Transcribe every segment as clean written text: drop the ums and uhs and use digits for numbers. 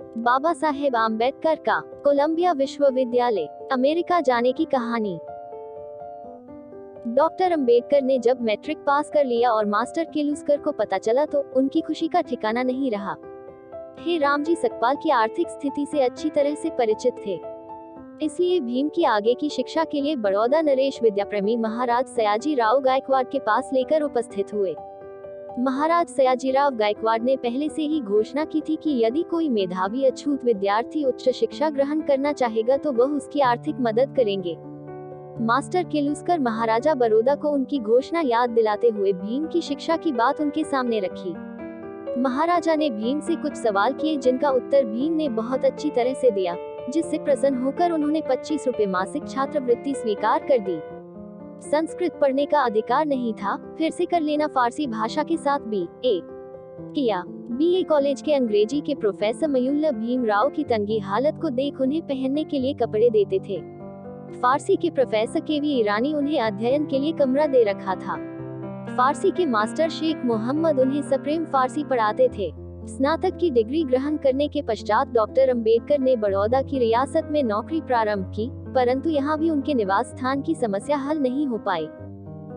बाबा साहेब आम्बेडकर का कोलंबिया विश्वविद्यालय अमेरिका जाने की कहानी। डॉक्टर अंबेडकर ने जब मैट्रिक पास कर लिया और मास्टर केलुस्कर को पता चला तो उनकी खुशी का ठिकाना नहीं रहा। हे रामजी सकपाल की आर्थिक स्थिति से अच्छी तरह से परिचित थे, इसलिए भीम की आगे की शिक्षा के लिए बड़ौदा नरेश विद्याप्रेमी महाराज सयाजीराव गायकवाड़ के पास लेकर उपस्थित हुए। महाराज सयाजीराव गायकवाड़ ने पहले से ही घोषणा की थी कि यदि कोई मेधावी अछूत विद्यार्थी उच्च शिक्षा ग्रहण करना चाहेगा तो वह उसकी आर्थिक मदद करेंगे। मास्टर केलुस्कर महाराजा बड़ौदा को उनकी घोषणा याद दिलाते हुए भीम की शिक्षा की बात उनके सामने रखी। महाराजा ने भीम से कुछ सवाल किए जिनका उत्तर भीम ने बहुत अच्छी तरह से दिया, जिससे प्रसन्न होकर उन्होंने 25 रुपए मासिक छात्रवृत्ति स्वीकार कर दी। संस्कृत पढ़ने का अधिकार नहीं था, फिर से कर लेना फारसी भाषा के साथ BA किया। BA कॉलेज के अंग्रेजी के प्रोफेसर मयूल्ला भीमराव की तंगी हालत को देख उन्हें पहनने के लिए कपड़े देते थे। फारसी के प्रोफेसर KV ईरानी उन्हें अध्ययन के लिए कमरा दे रखा था। फारसी के मास्टर शेख मोहम्मद उन्हें सप्रेम फारसी पढ़ाते थे। स्नातक की डिग्री ग्रहण करने के पश्चात डॉक्टर अंबेडकर ने बड़ौदा की रियासत में नौकरी प्रारंभ की, परंतु यहाँ भी उनके निवास स्थान की समस्या हल नहीं हो पाई।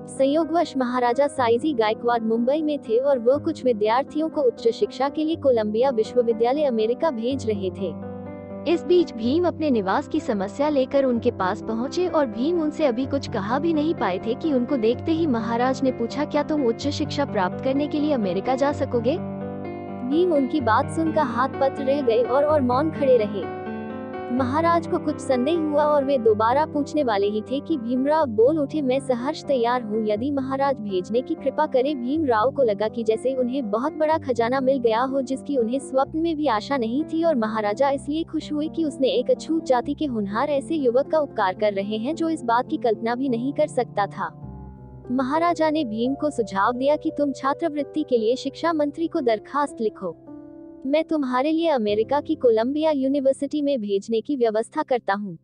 संयोगवश महाराजा साईजी गायकवाड़ मुंबई में थे और वो कुछ विद्यार्थियों को उच्च शिक्षा के लिए कोलंबिया विश्वविद्यालय अमेरिका भेज रहे थे। इस बीच भीम अपने निवास की समस्या लेकर उनके पास पहुँचे और भीम उनसे अभी कुछ कहा भी नहीं पाए थे कि उनको देखते ही महाराज ने पूछा, क्या तुम उच्च शिक्षा प्राप्त करने के लिए अमेरिका जा सकोगे? भीम उनकी बात सुनकर हाथ पत्र रह गए और मौन खड़े रहे। महाराज को कुछ संदेह हुआ और वे दोबारा पूछने वाले ही थे कि भीमराव बोल उठे, मैं सहर्ष तैयार हूँ, यदि महाराज भेजने की कृपा करे। भीमराव को लगा कि जैसे उन्हें बहुत बड़ा खजाना मिल गया हो जिसकी उन्हें स्वप्न में भी आशा नहीं थी, और महाराजा इसलिए खुश हुए कि उसने एक अछूत जाति के होनहार ऐसे युवक का उपकार कर रहे हैं जो इस बात की कल्पना भी नहीं कर सकता था। महाराजा ने भीम को सुझाव दिया कि तुम छात्रवृत्ति के लिए शिक्षा मंत्री को दरखास्त लिखो, मैं तुम्हारे लिए अमेरिका की कोलंबिया यूनिवर्सिटी में भेजने की व्यवस्था करता हूँ।